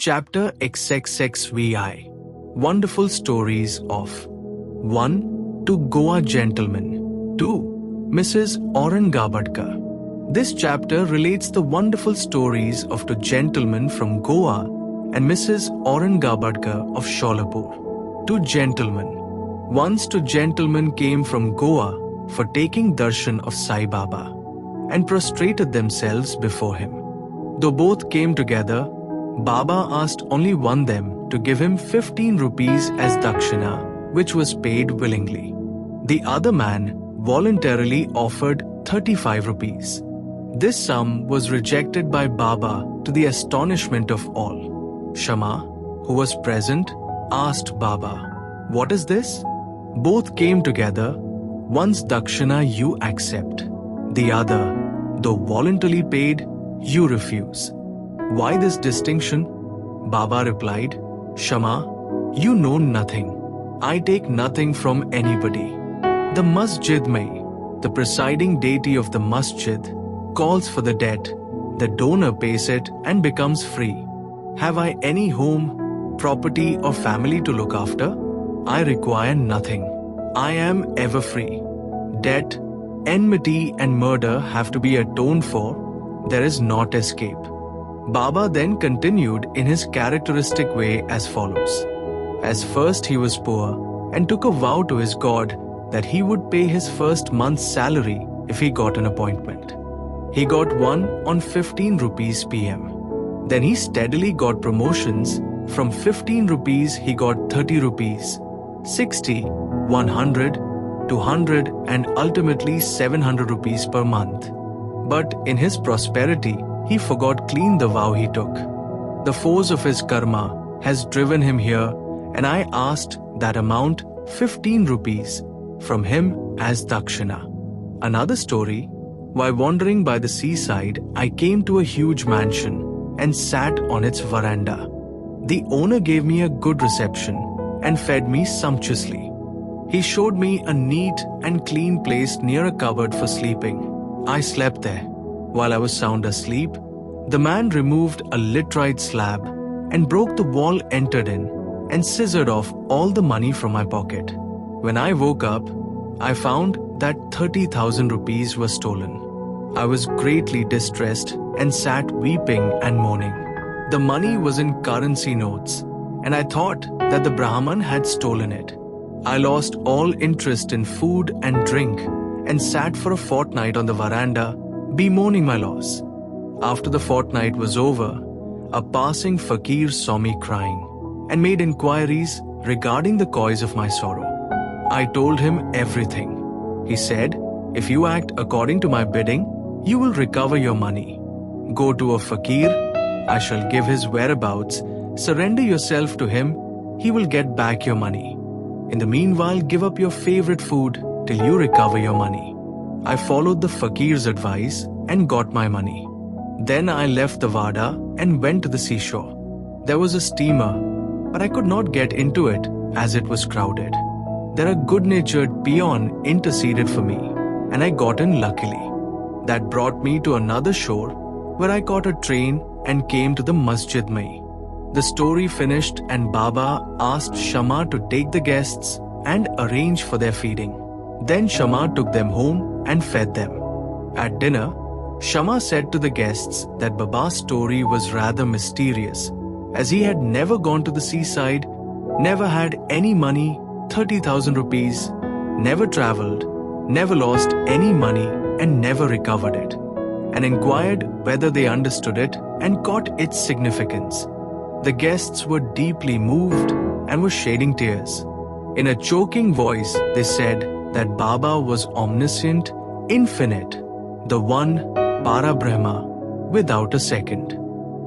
Chapter XXXVI. Wonderful Stories of 1. To Goa Gentleman. 2. Mrs. Aurangabadkar. This chapter relates the wonderful stories of two gentlemen from Goa and Mrs. Aurangabadkar of Sholapur. Two gentlemen. Once two gentlemen came from Goa for taking darshan of Sai Baba and prostrated themselves before him. Though both came together, Baba asked only one them to give him 15 rupees as dakshina, which was paid willingly. The other man voluntarily offered 35 rupees. This sum was rejected by Baba to the astonishment of all. Shama, who was present, asked Baba, "What is this? Both came together. One's dakshina you accept. The other, though voluntarily paid, you refuse. Why this distinction?" Baba replied, "Shama, you know nothing. I take nothing from anybody. The masjid mein, the presiding deity of the masjid, calls for the debt. The donor pays it and becomes free. Have I any home, property or family to look after? I require nothing. I am ever free. Debt, enmity and murder have to be atoned for. There is not escape." Baba then continued in his characteristic way as follows. As first he was poor and took a vow to his God that he would pay his first month's salary if he got an appointment. He got one on 15 rupees PM. Then he steadily got promotions. From 15 rupees he got 30 rupees, 60, 100, 200 and ultimately 700 rupees per month. But in his prosperity, he forgot clean the vow he took. The force of his karma has driven him here, and I asked that amount, 15 rupees, from him as dakshina. Another story. While wandering by the seaside, I came to a huge mansion and sat on its veranda. The owner gave me a good reception and fed me sumptuously. He showed me a neat and clean place near a cupboard for sleeping. I slept there. While I was sound asleep, the man removed a litrite slab and broke the wall entered in and scissored off all the money from my pocket. When I woke up, I found that 30,000 rupees were stolen. I was greatly distressed and sat weeping and mourning. The money was in currency notes, and I thought that the Brahman had stolen it. I lost all interest in food and drink and sat for a fortnight on the veranda, bemoaning my loss. After the fortnight was over, a passing fakir saw me crying and made inquiries regarding the cause of my sorrow. I told him everything. He said, "If you act according to my bidding, you will recover your money. Go to a fakir, I shall give his whereabouts, surrender yourself to him, he will get back your money. In the meanwhile, give up your favorite food till you recover your money." I followed the fakir's advice and got my money. Then I left the Vada and went to the seashore. There was a steamer, but I could not get into it as it was crowded. There a good-natured peon interceded for me, and I got in luckily. That brought me to another shore where I caught a train and came to the masjid mein. The story finished and Baba asked Shama to take the guests and arrange for their feeding. Then Shama took them home and fed them. At dinner, Shama said to the guests that Baba's story was rather mysterious, as he had never gone to the seaside, never had any money, 30,000 rupees, never traveled, never lost any money and never recovered it, and inquired whether they understood it and caught its significance. The guests were deeply moved and were shedding tears. In a choking voice, they said that Baba was omniscient, infinite, the one, Parabrahma, without a second.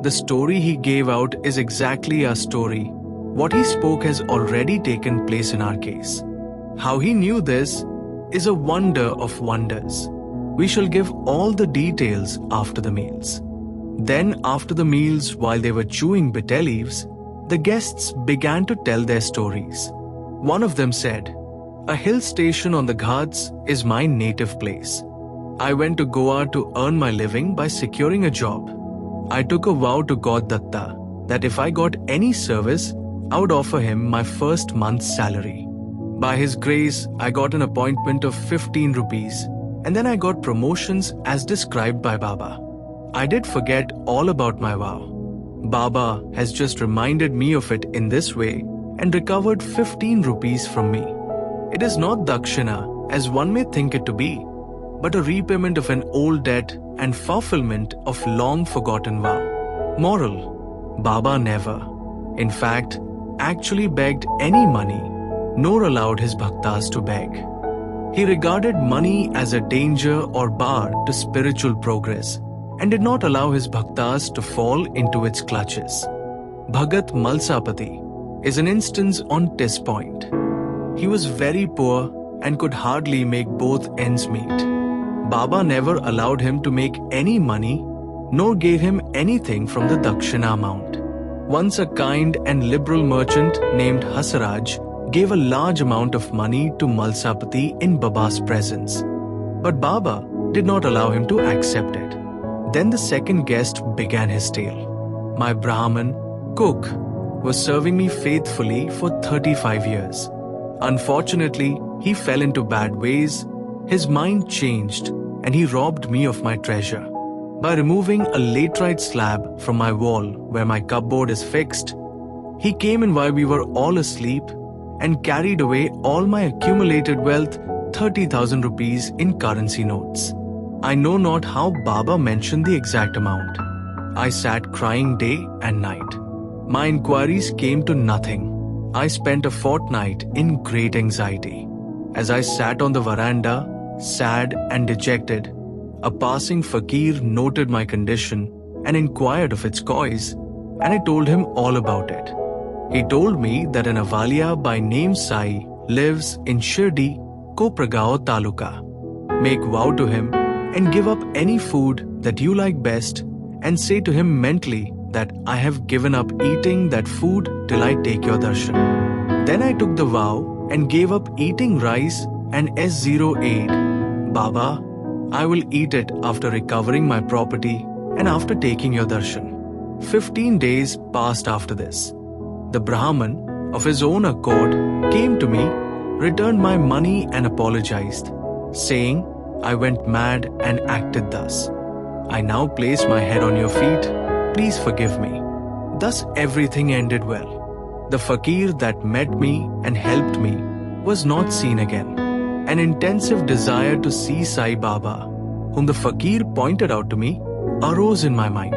The story he gave out is exactly our story. What he spoke has already taken place in our case. How he knew this is a wonder of wonders. We shall give all the details after the meals. Then after the meals, while they were chewing bitter leaves, the guests began to tell their stories. One of them said, "A hill station on the Ghats is my native place. I went to Goa to earn my living by securing a job. I took a vow to God Datta that if I got any service, I would offer him my first month's salary. By his grace, I got an appointment of 15 rupees, and then I got promotions as described by Baba. I did forget all about my vow. Baba has just reminded me of it in this way and recovered 15 rupees from me. It is not dakshina as one may think it to be, but a repayment of an old debt and fulfillment of long forgotten vow. Moral: Baba never, in fact, actually begged any money, nor allowed his bhaktas to beg. He regarded money as a danger or bar to spiritual progress and did not allow his bhaktas to fall into its clutches. Bhagat Malsapati is an instance on this point. He was very poor and could hardly make both ends meet. Baba never allowed him to make any money, nor gave him anything from the dakshina amount. Once a kind and liberal merchant named Hasaraj gave a large amount of money to Malsapati in Baba's presence, but Baba did not allow him to accept it. Then the second guest began his tale. My Brahmin, cook, was serving me faithfully for 35 years. Unfortunately, he fell into bad ways, his mind changed, and he robbed me of my treasure. By removing a laterite slab from my wall where my cupboard is fixed, he came in while we were all asleep and carried away all my accumulated wealth, 30,000 rupees in currency notes. I know not how Baba mentioned the exact amount. I sat crying day and night. My inquiries came to nothing. I spent a fortnight in great anxiety. As I sat on the veranda, sad and dejected, a passing fakir noted my condition and inquired of its cause, and I told him all about it. He told me that an Avalia by name Sai lives in Shirdi, Kopragao Taluka. Make vow to him and give up any food that you like best, and say to him mentally that I have given up eating that food till I take your darshan. Then I took the vow and gave up eating rice and S08. Baba, I will eat it after recovering my property and after taking your darshan. 15 days passed after this. The Brahman, of his own accord, came to me, returned my money and apologized, saying, I went mad and acted thus. I now place my head on your feet. Please forgive me. Thus everything ended well. The fakir that met me and helped me was not seen again. An intensive desire to see Sai Baba, whom the fakir pointed out to me, arose in my mind.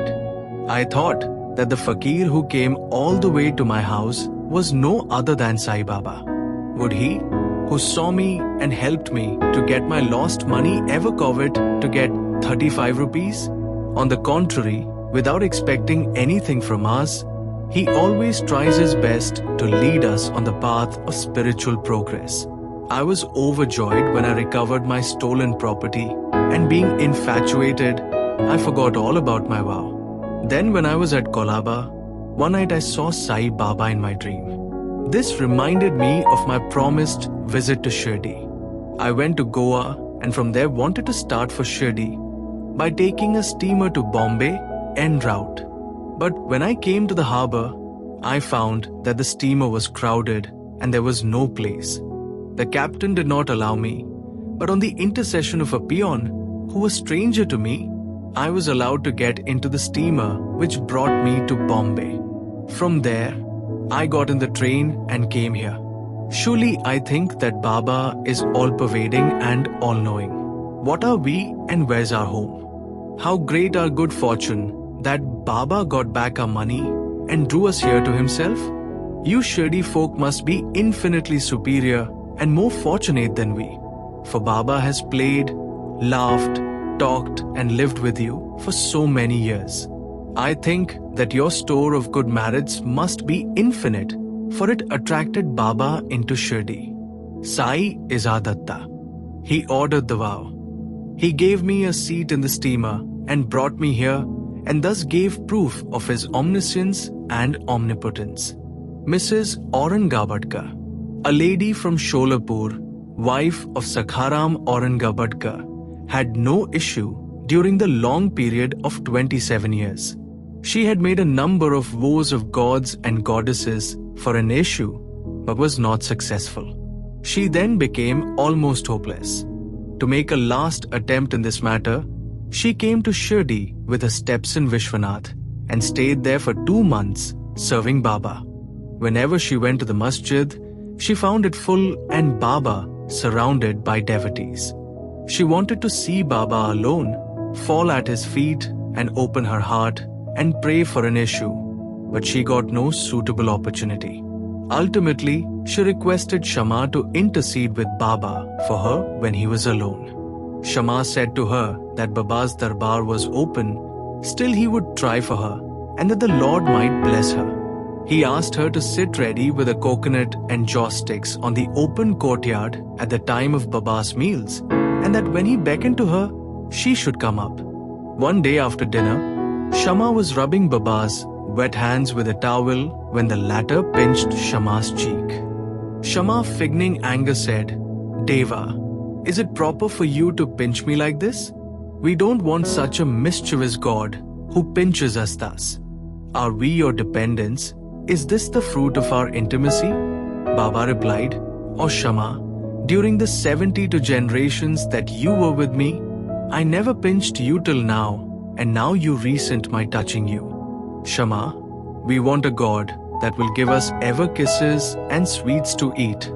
I thought that the fakir who came all the way to my house was no other than Sai Baba. Would he, who saw me and helped me to get my lost money, ever covet to get 35 rupees? On the contrary, without expecting anything from us, he always tries his best to lead us on the path of spiritual progress. I was overjoyed when I recovered my stolen property, and being infatuated, I forgot all about my vow. Then when I was at Kolaba, one night I saw Sai Baba in my dream. This reminded me of my promised visit to Shirdi. I went to Goa and from there wanted to start for Shirdi by taking a steamer to Bombay en route. But when I came to the harbour, I found that the steamer was crowded and there was no place. The captain did not allow me, but on the intercession of a peon who was stranger to me, I was allowed to get into the steamer which brought me to Bombay. From there, I got in the train and came here. Surely I think that Baba is all-pervading and all-knowing. What are we and where's our home? How great our good fortune that Baba got back our money and drew us here to himself? You Shirdi folk must be infinitely superior and more fortunate than we. For Baba has played, laughed, talked and lived with you for so many years. I think that your store of good merits must be infinite, for it attracted Baba into Shirdi. Sai is our Datta. He ordered the vow. He gave me a seat in the steamer and brought me here, and thus gave proof of his omniscience and omnipotence. Mrs. Aurangabadkar, a lady from Sholapur, wife of Sakharam Aurangabadkar, had no issue during the long period of 27 years. She had made a number of vows of gods and goddesses for an issue, but was not successful. She then became almost hopeless. To make a last attempt in this matter, she came to Shirdi with her stepson Vishwanath and stayed there for 2 months serving Baba. Whenever she went to the masjid, she found it full and Baba surrounded by devotees. She wanted to see Baba alone, fall at his feet and open her heart and pray for an issue, but she got no suitable opportunity. Ultimately, she requested Shama to intercede with Baba for her when he was alone. Shama said to her that Baba's darbar was open, still he would try for her and that the Lord might bless her. He asked her to sit ready with a coconut and joss sticks on the open courtyard at the time of Baba's meals, and that when he beckoned to her, she should come up. One day after dinner, Shama was rubbing Baba's wet hands with a towel when the latter pinched Shama's cheek. Shama, feigning anger, said, "Deva, is it proper for you to pinch me like this? We don't want such a mischievous God who pinches us thus. Are we your dependents? Is this the fruit of our intimacy?" Baba replied, "O Shama, during the 72 generations that you were with me, I never pinched you till now, and now you resent my touching you. Shama, we want a God that will give us ever kisses and sweets to eat.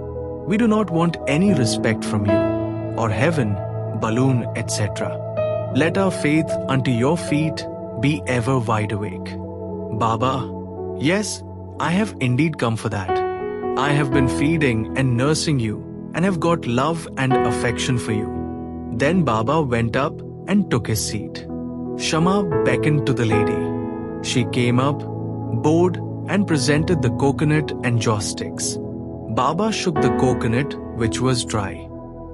We do not want any respect from you, or heaven, balloon, etc. Let our faith unto your feet be ever wide awake." Baba, yes, I have indeed come for that. I have been feeding and nursing you and have got love and affection for you. Then Baba went up and took his seat. Shama beckoned to the lady. She came up, bowed and presented the coconut and joss sticks. Baba shook the coconut, which was dry.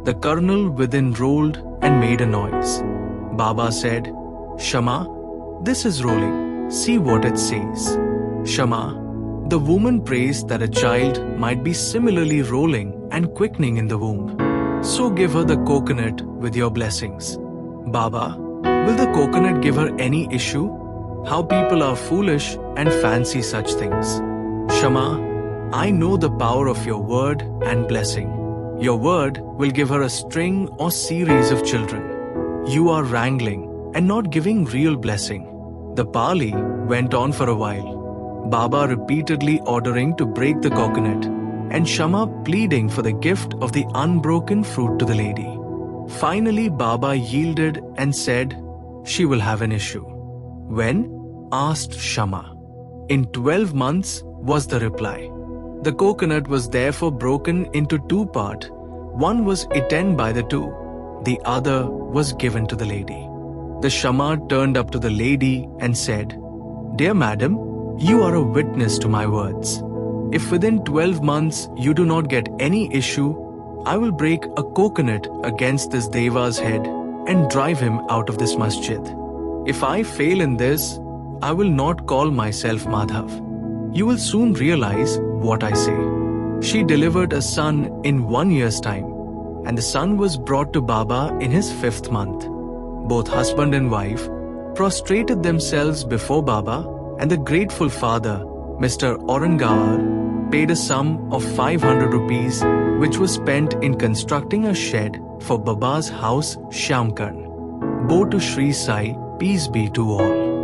The kernel within rolled and made a noise. Baba said, "Shama, this is rolling. See what it says." Shama, the woman prays that a child might be similarly rolling and quickening in the womb. So give her the coconut with your blessings. Baba, will the coconut give her any issue? How people are foolish and fancy such things. Shama, I know the power of your word and blessing. Your word will give her a string or series of children. You are wrangling and not giving real blessing. The parley went on for a while. Baba repeatedly ordering to break the coconut, and Shama pleading for the gift of the unbroken fruit to the lady. Finally, Baba yielded and said, "She will have an issue." "When?" asked Shama. "In 12 months," was the reply. The coconut was therefore broken into 2 parts. One was eaten by the 2. The other was given to the lady. The Shama turned up to the lady and said, "Dear madam, you are a witness to my words. If within 12 months you do not get any issue, I will break a coconut against this Deva's head and drive him out of this masjid. If I fail in this, I will not call myself Madhav. You will soon realize what I say." She delivered a son in 1 year's time, and the son was brought to Baba in his 5th month. Both husband and wife prostrated themselves before Baba, and the grateful father, Mr. Aurangawar, paid a sum of 500 rupees, which was spent in constructing a shed for Baba's house, Shyamkarn. Bo to Shri Sai, peace be to all.